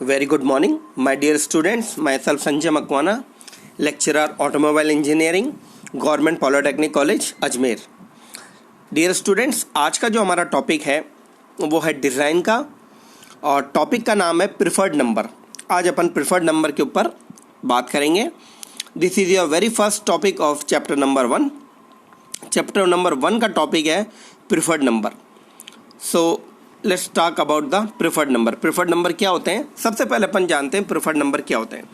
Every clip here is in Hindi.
Very good morning, my dear students. Myself Sanjay Makwana, lecturer Automobile Engineering, Government Polytechnic College, Ajmer. Dear students, आज का जो हमारा टॉपिक है वो है डिज़ाइन का और टॉपिक का नाम है प्रिफर्ड नंबर. आज अपन प्रिफर्ड नंबर के ऊपर बात करेंगे. This is your very first topic of chapter number 1. Chapter number 1 का टॉपिक है preferred number. So let's talk about the preferred number. Preferred number क्या होते हैं? सबसे पहले अपन जानते हैं प्रिफर्ड नंबर क्या होते हैं.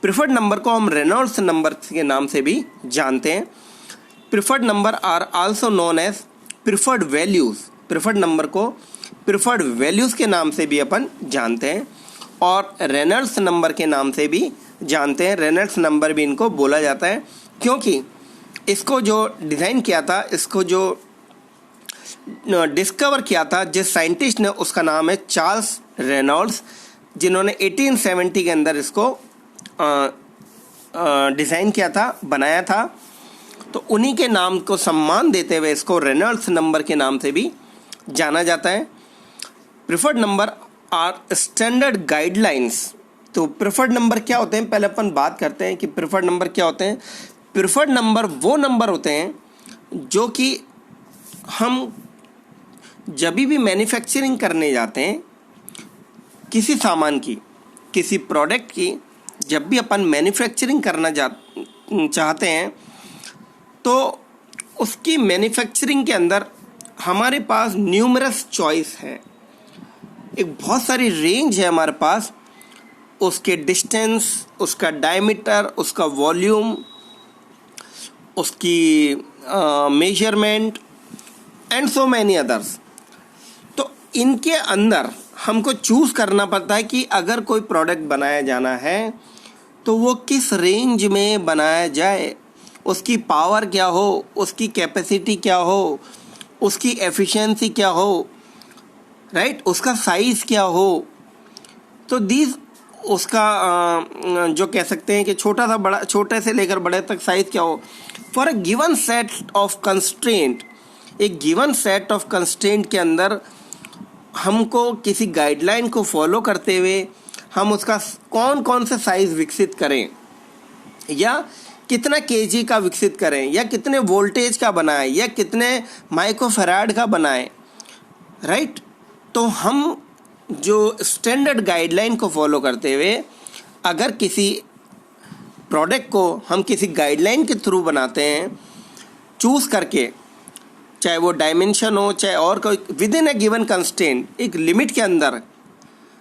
प्रिफर्ड नंबर को हम रेनॉल्ड्स नंबर के नाम से भी जानते हैं. Preferred number are also known as preferred values. Preferred number को प्रिफर्ड वैल्यूज़ के नाम से भी अपन जानते हैं और रेनॉल्ड्स नंबर के नाम से भी जानते हैं. रेनॉल्ड्स नंबर भी इनको बोला जाता है क्योंकि इसको जो डिज़ाइन किया था, इसको जो डिस्कवर किया था जिस साइंटिस्ट ने, उसका नाम है चार्ल्स रेनॉल्ड्स, जिन्होंने 1870 के अंदर इसको डिज़ाइन किया था, बनाया था. तो उन्हीं के नाम को सम्मान देते हुए इसको रेनॉल्ड्स नंबर के नाम से भी जाना जाता है. Preferred number are standard guidelines. तो प्रिफर्ड नंबर क्या होते हैं, पहले अपन बात करते हैं कि प्रिफर्ड नंबर क्या होते हैं. प्रिफर्ड नंबर वो नंबर होते हैं जो कि हम जब भी मैन्युफैक्चरिंग करने जाते हैं किसी सामान की, किसी प्रोडक्ट की, जब भी अपन मैन्युफैक्चरिंग करना चाहते हैं तो उसकी मैन्युफैक्चरिंग के अंदर हमारे पास न्यूमरस चॉइस है. एक बहुत सारी रेंज है हमारे पास, उसके डिस्टेंस, उसका डायमीटर, उसका वॉल्यूम, उसकी measurement and so many others. तो इनके अंदर हमको चूज़ करना पड़ता है कि अगर कोई प्रोडक्ट बनाया जाना है तो वो किस रेंज में बनाया जाए, उसकी पावर क्या हो, उसकी कैपेसिटी क्या हो, उसकी एफिशिएंसी क्या हो, राइट, उसका साइज़ क्या हो. तो दीज उसका जो कह सकते हैं कि छोटा सा बड़ा, छोटे से लेकर बड़े तक साइज़ क्या हो. For a given set of constraint, एक गिवन सेट ऑफ कंस्ट्रेंट के अंदर हमको किसी गाइडलाइन को फॉलो करते हुए हम उसका कौन कौन से साइज़ विकसित करें, या कितना केजी का विकसित करें, या कितने वोल्टेज का बनाएं, या कितने माइक्रोफैराड का बनाएं, राइट. तो हम जो स्टैंडर्ड गाइडलाइन को फॉलो करते हुए अगर किसी प्रोडक्ट को हम किसी गाइडलाइन के थ्रू बनाते हैं, चूज़ करके, चाहे वो डायमेंशन हो, चाहे और कोई, with in A given constraint, एक लिमिट के अंदर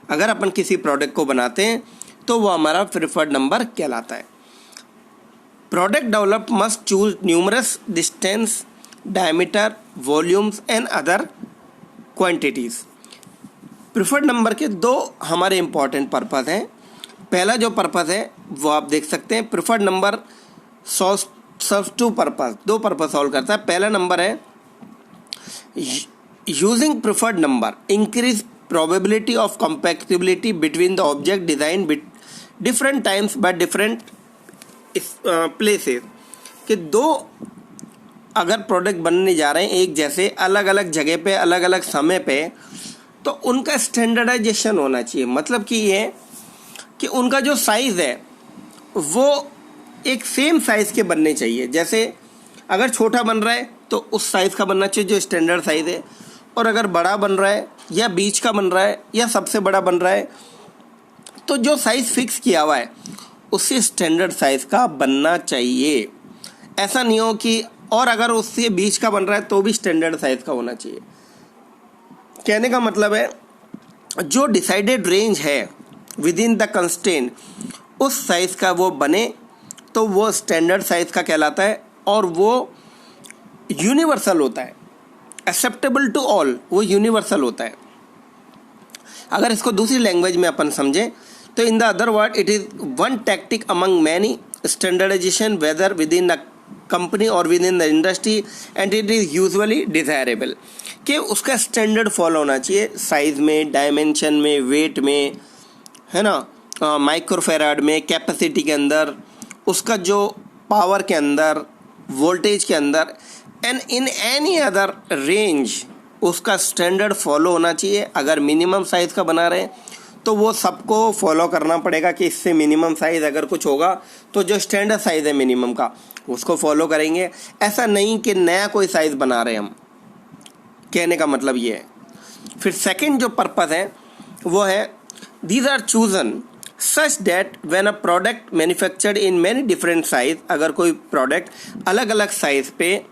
अगर अपन किसी प्रोडक्ट को बनाते हैं तो वो हमारा प्रिफर्ड नंबर कहलाता है. Product develop must choose numerous distance, diameter, volumes and other quantities. Preferred number के दो हमारे इम्पॉर्टेंट पर्पज़ हैं. पहला जो पर्पज़ है वो आप देख सकते हैं, preferred number serves two purpose, दो पर्पज़ सॉल्व करता है. पहला नंबर है using preferred number increase probability of compatibility between the object designed different times by different places. कि दो अगर प्रोडक्ट बनने जा रहे हैं एक जैसे, अलग अलग जगह पे, अलग अलग समय पे, तो उनका स्टैंडर्डाइजेशन होना चाहिए. मतलब कि ये कि उनका जो साइज़ है वो एक सेम साइज़ के बनने चाहिए. जैसे अगर छोटा बन रहा है तो उस साइज़ का बनना चाहिए जो स्टैंडर्ड साइज़ है, और अगर बड़ा बन रहा है या बीच का बन रहा है या सबसे बड़ा बन रहा है तो जो साइज़ फिक्स किया हुआ है उससे स्टैंडर्ड साइज़ का बनना चाहिए. ऐसा नहीं हो कि, और अगर उससे बीच का बन रहा है तो भी स्टैंडर्ड साइज़ का होना चाहिए. कहने का मतलब है जो डिसाइडेड रेंज है विद इन द कंस्ट्रेंट, उस साइज़ का वो बने तो वो स्टैंडर्ड साइज़ का कहलाता है और वो यूनिवर्सल होता है. एक्सेप्टेबल टू ऑल, वो यूनिवर्सल होता है. अगर इसको दूसरी लैंग्वेज में अपन समझें तो in the other word it is one tactic among many standardisation whether within the company or within the industry and it is usually desirable. कि उसका स्टैंडर्ड फॉलो होना चाहिए साइज़ में, डायमेंशन में, वेट में, है ना, माइक्रोफैराड में, कैपेसिटी के अंदर, उसका जो पावर के अंदर, वोल्टेज के अंदर, and in any other range उसका स्टैंडर्ड फॉलो होना चाहिए. अगर मिनिमम साइज़ का बना रहे हैं तो वो सबको फॉलो करना पड़ेगा कि इससे मिनिमम साइज़ अगर कुछ होगा तो जो स्टैंडर्ड साइज़ है मिनिमम का उसको फॉलो करेंगे। ऐसा नहीं कि नया कोई साइज़ बना रहे हम, कहने का मतलब ये है। फिर सेकंड जो पर्पस है वो है these are chosen such that when a product manufactured in many different size, अगर कोई प्रोडक्ट अलग अलग साइज पे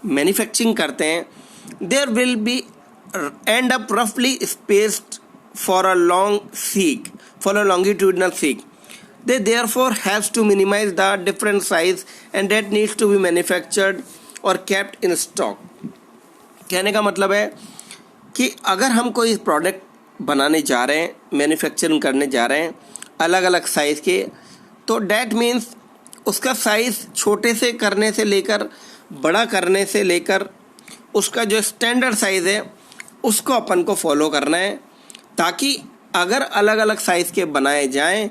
मैन्युफैक्चरिंग करते हैं, there will be end up रफली spaced for a longitudinal seek. They therefore has to minimize the different size and that needs to be manufactured or kept in stock. कहने का मतलब है कि अगर हम कोई प्रोडक्ट बनाने जा रहे हैं, मैन्युफैक्चरिंग करने जा रहे हैं अलग अलग साइज़ के, तो डैट मीन्स उसका साइज़ छोटे से करने से लेकर बड़ा करने से लेकर उसका जो स्टैंडर्ड साइज़ है उसको अपन को फॉलो करना है, ताकि अगर अलग अलग साइज़ के बनाए जाएं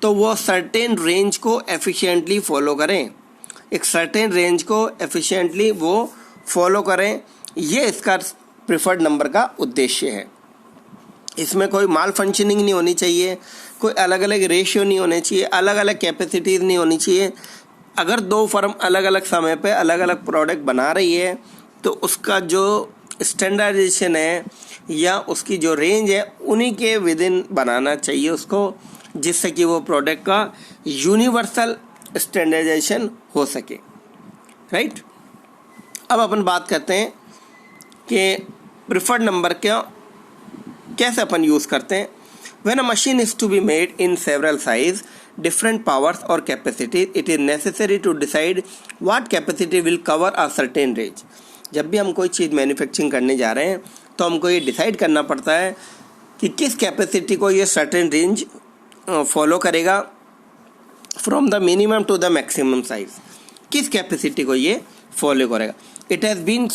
तो वो सर्टेन रेंज को एफिशिएंटली फॉलो करें, एक सर्टेन रेंज को एफिशिएंटली वो फॉलो करें। ये इसका प्रिफर्ड नंबर का उद्देश्य है। इसमें कोई माल फंक्शनिंग नहीं होनी चाहिए, कोई अलग अलग रेशियो नहीं होने चाहिए, अलग अलग कैपेसिटीज़ नहीं होनी चाहिए। अगर दो फर्म अलग अलग समय पे अलग अलग प्रोडक्ट बना रही है तो उसका जो स्टैंडर्डाइजेशन है या उसकी जो रेंज है उन्हीं के विद इन बनाना चाहिए उसको, जिससे कि वो प्रोडक्ट का यूनिवर्सल स्टैंडर्डाइजेशन हो सके, राइट। अब अपन बात करते हैं कि प्रिफर्ड नंबर का कैसे अपन यूज़ करते हैं। When a machine is to be made in several size, different powers or capacities, it is necessary to decide what capacity will cover a certain range. जब भी हम कोई चीज़ मैन्युफैक्चरिंग करने जा रहे हैं तो हमको ये डिसाइड करना पड़ता है कि किस कैपेसिटी को ये सर्टेन रेंज फॉलो करेगा, from the minimum to the maximum size, किस कैपेसिटी को ये फॉलो करेगा। It has been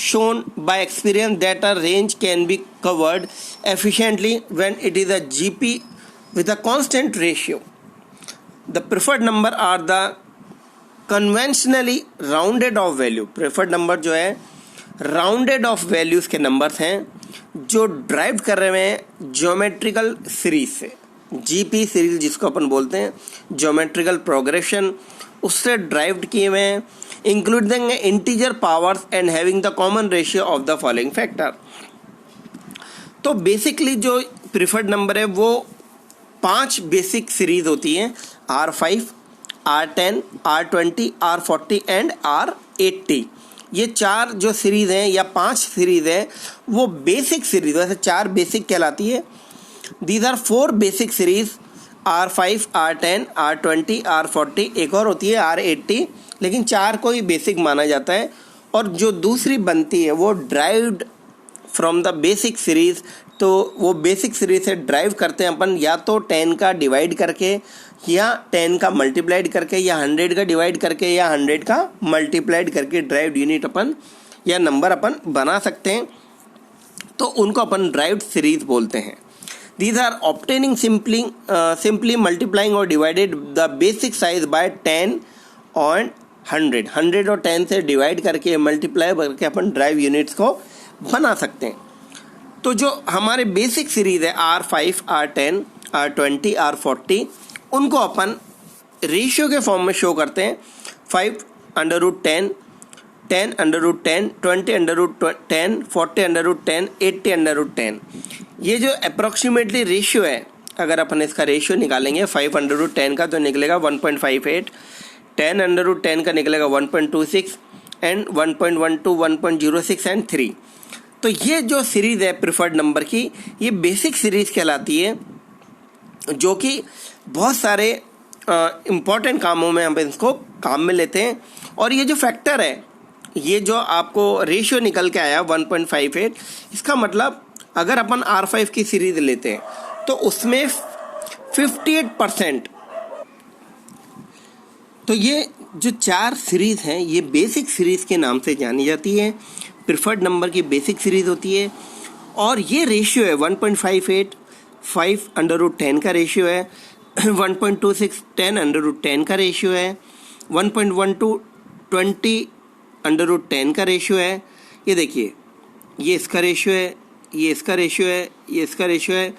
shown by experience that a range can be covered efficiently when it is a GP with a constant ratio. The preferred number are the conventionally rounded off value. Preferred number जो है rounded off values के numbers हैं जो ड्राइव कर रहे हैं ज्योमेट्रिकल सीरीज से, GP सीरीज जिसको अपन बोलते हैं, ज्योमेट्रिकल प्रोग्रेशन, उससे ड्राइव्ड किए हुए हैं, including integer powers and having the common ratio of the following factor. तो बेसिकली जो प्रिफर्ड नंबर है वो 5 बेसिक सीरीज होती हैं, R5, R10, R20, R40 and R80। ये 4 जो सीरीज हैं या 5 सीरीज हैं वो बेसिक सीरीज, वैसे 4 बेसिक कहलाती है। These are 4 basic series, R5, R10, R20, R40, एक और होती है R80, लेकिन 4 को ही बेसिक माना जाता है। और जो दूसरी बनती है वो derived from the basic series, तो वो बेसिक सीरीज से ड्राइव करते हैं अपन या तो 10 का डिवाइड करके या 10 का मल्टीप्लाइड करके या 100 का डिवाइड करके या 100 का मल्टीप्लाइड करके ड्राइव्ड यूनिट अपन या नंबर अपन बना सकते हैं, तो उनको अपन ड्राइव्ड सीरीज बोलते हैं। These are obtaining simply multiplying or divided the basic size by 10 और 100 और 10 से डिवाइड करके मल्टीप्लाई करके अपन ड्राइव यूनिट्स को बना सकते हैं। तो जो हमारे बेसिक सीरीज है R5, R10, R20, R40, उनको अपन रेशियो के फॉर्म में शो करते हैं। 5/10, 10/10, 20/10, 40/10, 80/10। ये जो अप्रॉक्सीमेटली रेशियो है, अगर अपन इसका रेशियो निकालेंगे 5/10 का तो निकलेगा 1.58, 10/10 का निकलेगा 1.26 एंड 1.12, 1.06 एंड 3। तो ये जो सीरीज़ है प्रिफर्ड नंबर की, ये बेसिक सीरीज़ कहलाती है, जो कि बहुत सारे इम्पॉर्टेंट कामों में हम इसको काम में लेते हैं। और ये जो फैक्टर है, ये जो आपको रेशियो निकल के आया 1.58, इसका मतलब अगर अपन R5 की सीरीज लेते हैं तो उसमें 58%, तो ये जो 4 सीरीज हैं ये बेसिक सीरीज के नाम से जानी जाती है, प्रिफर्ड नंबर की बेसिक सीरीज होती है। और ये रेशियो है 1.58, 5/10 का रेशियो है, 1.26 10/10 का रेशियो है, 1.12 20/10 का रेशियो है। ये देखिए, ये इसका रेशियो है, ये इसका रेशियो है, ये इसका रेशियो है,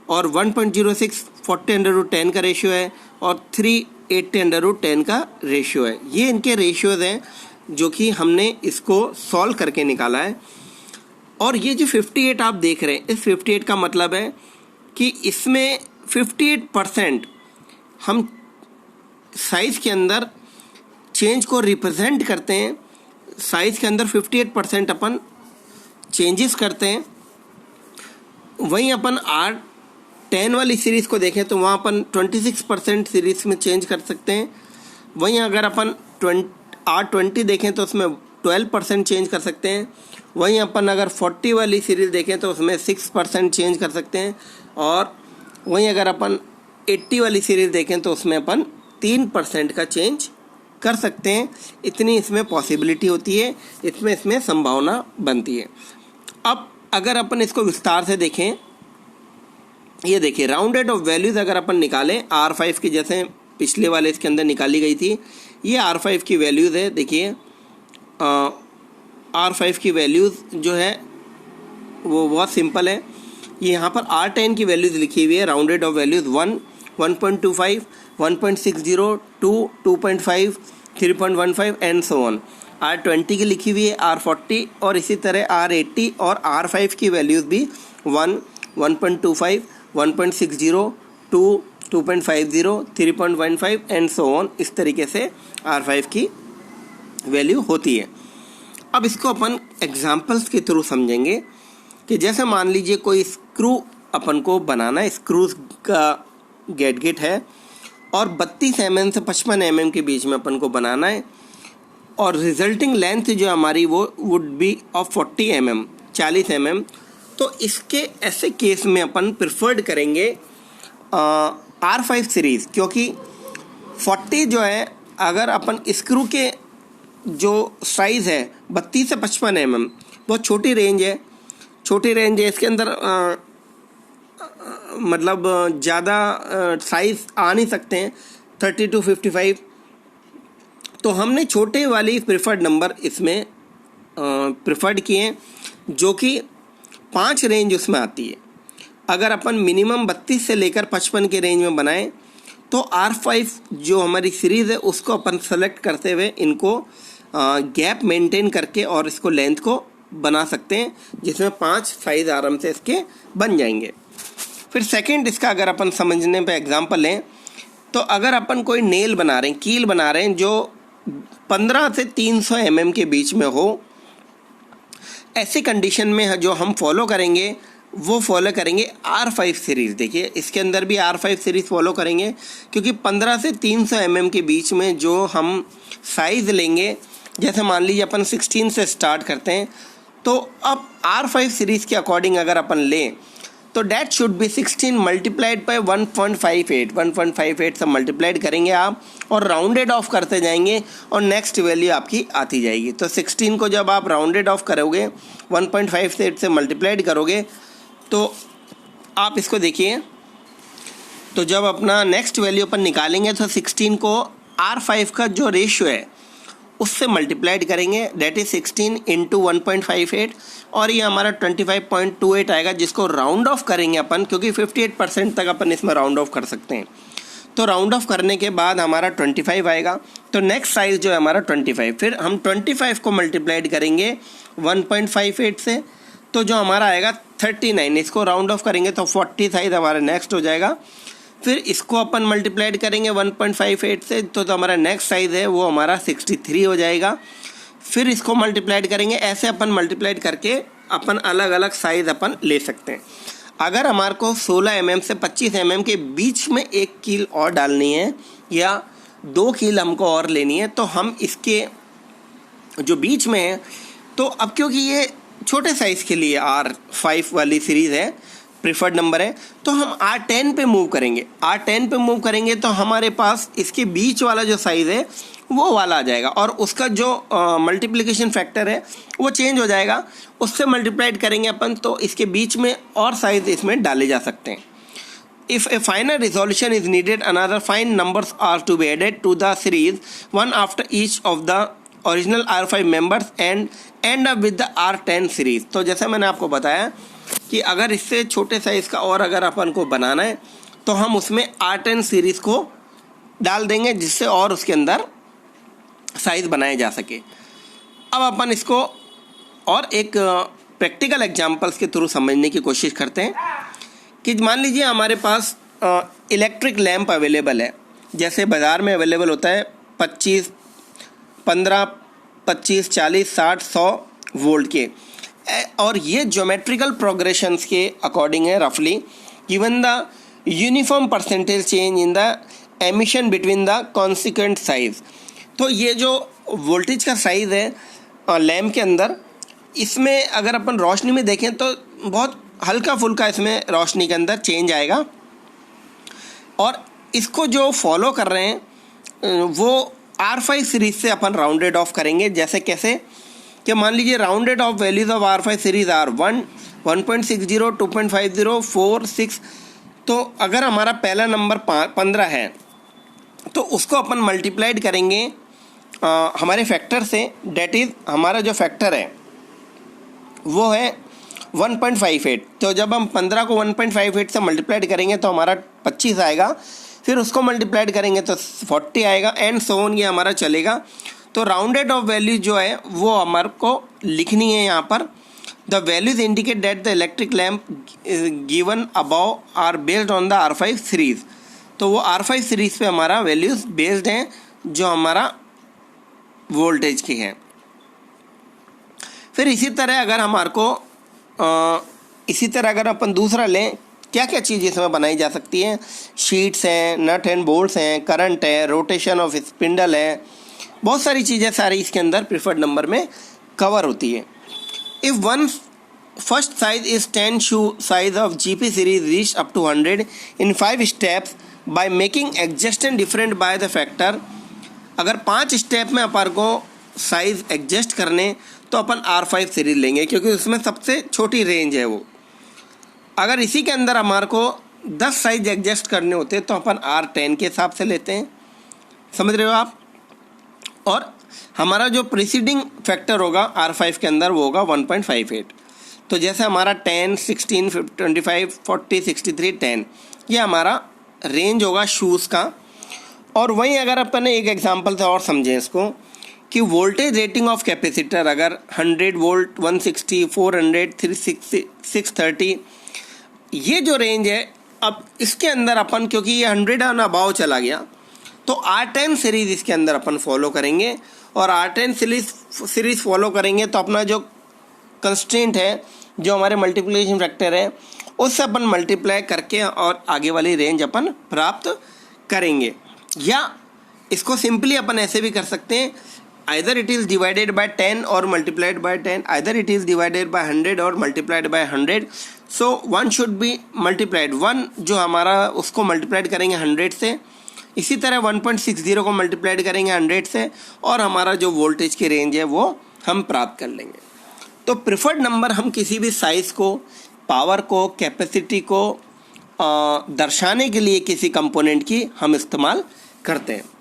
और 1.06 40/10 का रेशियो है और 380/10 का रेशियो है। ये इनके रेशियोज हैं जो कि हमने इसको सॉल्व करके निकाला है। और ये जो 58 आप देख रहे हैं, इस 58 का मतलब है कि इसमें 58% हम साइज़ के अंदर चेंज को रिप्रेजेंट करते हैं। साइज़ के अंदर 58% अपन चेंजेस करते हैं। वहीं अपन R10 वाली सीरीज़ को देखें तो वहाँ अपन 26% सीरीज़ में चेंज कर सकते हैं। वहीं अगर अपन R20 देखें तो उसमें 12% चेंज कर सकते हैं। वहीं अपन अगर 40 वाली सीरीज़ देखें तो उसमें 6% चेंज कर सकते हैं। और वहीं अगर अपन 80 वाली सीरीज़ देखें तो उसमें अपन 3% का चेंज कर सकते हैं। इतनी इसमें पॉसिबिलिटी होती है, इसमें संभावना बनती है। अब अगर अपन इसको विस्तार से देखें, ये देखिए राउंडेड ऑफ वैल्यूज़ अगर अपन निकालें R5 की, जैसे पिछले वाले इसके अंदर निकाली गई थी, ये R5 की वैल्यूज़ है। देखिए R5 की वैल्यूज़ जो है वो बहुत सिंपल है। ये यहाँ पर R10 की वैल्यूज़ लिखी हुई है, rounded off values 1, 1.25, 1.60, 2, 2.5, 3.15 and so on. R20 की लिखी हुई है, R40 और इसी तरह R80 और R5 की वैल्यूज़ भी 1, 1.25, 1.60, 2, 2.50, 3.15 एंड सो ऑन। इस तरीके से R5 की वैल्यू होती है। अब इसको अपन एग्जाम्पल्स के थ्रू समझेंगे कि जैसे मान लीजिए कोई स्क्रू अपन को बनाना है, स्क्रूज का गेट है और 32 mm से 55 mm के बीच में अपन को बनाना है और रिजल्टिंग लेंथ जो हमारी वो would be of 40 mm, 40 mm। तो इसके ऐसे केस में अपन प्रिफर्ड करेंगे R5 सीरीज़, क्योंकि 40 जो है अगर अपन स्क्रू के जो साइज़ है 32 से 55 mm, बहुत छोटी रेंज है, इसके अंदर मतलब ज़्यादा साइज़ आ नहीं सकते हैं 30 to 55। तो हमने छोटे वाली प्रिफर्ड नंबर इसमें प्रिफर्ड किए हैं जो कि 5 रेंज उसमें आती है। अगर अपन मिनिमम 32 से लेकर 55 के रेंज में बनाएं तो R5 जो हमारी सीरीज़ है उसको अपन सेलेक्ट करते हुए इनको गैप मेंटेन करके और इसको लेंथ को बना सकते हैं, जिसमें 5 साइज़ आराम से इसके बन जाएंगे। फिर सेकंड इसका अगर अपन समझने पे एग्जांपल लें तो अगर अपन कोई नेल बना रहे हैं, कील बना रहे हैं जो 15 से 300 mm के बीच में हो, ऐसी कंडीशन में जो हम फॉलो करेंगे वो फॉलो करेंगे R5 सीरीज़। देखिए इसके अंदर भी R5 सीरीज़ फॉलो करेंगे क्योंकि 15 से 300 mm के बीच में जो हम साइज़ लेंगे, जैसे मान लीजिए अपन 16 से स्टार्ट करते हैं, तो अब R5 सीरीज़ के अकॉर्डिंग अगर अपन लें तो that should be 16 multiplied by 1.58 से मल्टीप्लाइड करेंगे आप और राउंडेड ऑफ करते जाएंगे और नेक्स्ट वैल्यू आपकी आती जाएगी। तो 16 को जब आप राउंडेड ऑफ करोगे 1.58 से मल्टीप्लाइड करोगे तो आप इसको देखिए, तो जब अपना नेक्स्ट वैल्यू अपन निकालेंगे तो 16 को R5 का जो रेशियो है उससे मल्टीप्लाइड करेंगे, डेट इज 16 इंटू 1.58 और ये हमारा 25.28 आएगा, जिसको राउंड ऑफ करेंगे अपन क्योंकि 58% तक अपन इसमें राउंड ऑफ कर सकते हैं। तो राउंड ऑफ करने के बाद हमारा 25 आएगा। तो नेक्स्ट साइज़ जो है हमारा 25, फिर हम 25 को मल्टीप्लाइड करेंगे 1.58 से, तो जो हमारा आएगा 39। इसको राउंड ऑफ करेंगे तो 40 साइज़ हमारा नेक्स्ट हो जाएगा। फिर इसको अपन मल्टीप्लाइड करेंगे 1.58 से, तो हमारा नेक्स्ट साइज़ है वो हमारा 63 हो जाएगा। फिर इसको मल्टीप्लाइड करेंगे, ऐसे अपन मल्टीप्लाइड करके अपन अलग अलग साइज़ अपन ले सकते हैं। अगर हमारे को 16 mm से 25 mm के बीच में एक कील और डालनी है या 2 कील हमको और लेनी है तो हम इसके जो बीच में है, तो अब क्योंकि ये छोटे साइज़ के लिए R5 वाली सीरीज़ है, प्रिफर्ड नंबर है, तो हम R10 पे मूव करेंगे। R10 पे मूव करेंगे तो हमारे पास इसके बीच वाला जो साइज़ है वो वाला आ जाएगा और उसका जो मल्टीप्लिकेशन फैक्टर है वो चेंज हो जाएगा, उससे मल्टीप्लाइड करेंगे अपन तो इसके बीच में और साइज़ इसमें डाले जा सकते हैं। If a final resolution is needed, another fine numbers are to be added to the series, one after each of the original R5 members and end up with the R10 series। तो जैसे मैंने आपको बताया कि अगर इससे छोटे साइज़ का और अगर अपन को बनाना है तो हम उसमें R10 सीरीज़ को डाल देंगे, जिससे और उसके अंदर साइज़ बनाए जा सके। अब अपन इसको और एक प्रैक्टिकल एग्जांपल्स के थ्रू समझने की कोशिश करते हैं कि मान लीजिए हमारे पास इलेक्ट्रिक लैंप अवेलेबल है, जैसे बाज़ार में अवेलेबल होता है 15, 25, 40, 60, 100 वोल्ट के, और ये ज्योमेट्रिकल प्रोग्रेशंस के अकॉर्डिंग है रफली given the uniform percentage change in the emission between the consequent size. तो ये जो वोल्टेज का साइज़ है लैंप के अंदर, इसमें अगर अपन रोशनी में देखें तो बहुत हल्का फुल्का इसमें रोशनी के अंदर चेंज आएगा, और इसको जो फॉलो कर रहे हैं वो R5 सीरीज़ से अपन राउंडेड ऑफ करेंगे। जैसे कैसे कि मान लीजिए rounded off values of R5 series R 1, 1.60, 2.50, 4, 6। तो अगर हमारा पहला नंबर 15 है तो उसको अपन मल्टीप्लाइड करेंगे हमारे फैक्टर से, डेट इज़ हमारा जो फैक्टर है वो है 1.58। तो जब हम 15 को 1.58 से मल्टीप्लाइड करेंगे तो हमारा 25 आएगा, फिर उसको मल्टीप्लाइड करेंगे तो 40 आएगा, एंड सो ऑन ये हमारा चलेगा। तो राउंडेड ऑफ वैल्यू जो है वो हमारे को लिखनी है यहाँ पर। The values indicate that the electric lamp given above are based on the R5 series. तो वो R5 सीरीज़ पे हमारा वैल्यूज़ बेस्ड हैं जो हमारा वोल्टेज की है। फिर इसी तरह अगर हमारे को इसी तरह अगर अपन दूसरा लें, क्या क्या चीज़ इसमें बनाई जा सकती है, शीट्स हैं, नट एंड बोल्ट्स हैं, करंट है, रोटेशन ऑफ स्पिंडल है, बहुत सारी चीज़ें सारी इसके अंदर प्रिफर्ड नंबर में कवर होती है। If one first size is 10 shoe size of GP series reach up to 100 in 5 steps by making adjacent different by the factor. अगर 5 स्टेप में अपन को साइज़ एडजस्ट करने तो अपन R5 सीरीज लेंगे, क्योंकि उसमें सबसे छोटी रेंज है वो। अगर इसी के अंदर हमारे को 10 साइज एडजस्ट करने होते तो अपन R10 के हिसाब से लेते हैं, समझ रहे हो आप। और हमारा जो प्रीसीडिंग फैक्टर होगा R5 के अंदर वो होगा 1.58। तो जैसे हमारा 10, 16, 25, 40, 63, 10 ये हमारा रेंज होगा शूज़ का। और वहीं अगर अपन एक एग्जांपल से और समझें इसको कि वोल्टेज रेटिंग ऑफ कैपेसिटर अगर 100 वोल्ट, 160, 400, 360, 630 ये जो रेंज है, अब इसके अंदर अपन क्योंकि ये 100 एंड अबाव चला गया तो R10 सीरीज़ इसके अंदर अपन फॉलो करेंगे। और R10 सीरीज़ फॉलो करेंगे तो अपना जो कंस्ट्रेंट है, जो हमारे मल्टीप्लिकेशन फैक्टर है, उससे अपन मल्टीप्लाई करके और आगे वाली रेंज अपन प्राप्त करेंगे। या इसको सिंपली अपन ऐसे भी कर सकते हैं, either it is divided by 10 or multiplied by 10, either it is divided by 100 or multiplied by 100. So one should be multiplied, 1 जो हमारा उसको मल्टीप्लाइड करेंगे 100 से, इसी तरह 1.60 को मल्टीप्लाइड करेंगे 100 से, और हमारा जो वोल्टेज की रेंज है वो हम प्राप्त कर लेंगे। तो प्रिफर्ड नंबर हम किसी भी साइज़ को, पावर को, कैपेसिटी को दर्शाने के लिए किसी कंपोनेंट की हम इस्तेमाल करते हैं।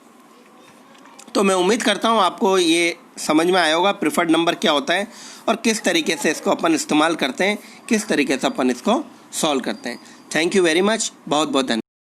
तो मैं उम्मीद करता हूँ आपको ये समझ में आया होगा प्रिफर्ड नंबर क्या होता है और किस तरीके से इसको अपन इस्तेमाल करते हैं, किस तरीके से अपन इसको सॉल्व करते हैं। थैंक यू वेरी मच, बहुत बहुत धन्यवाद।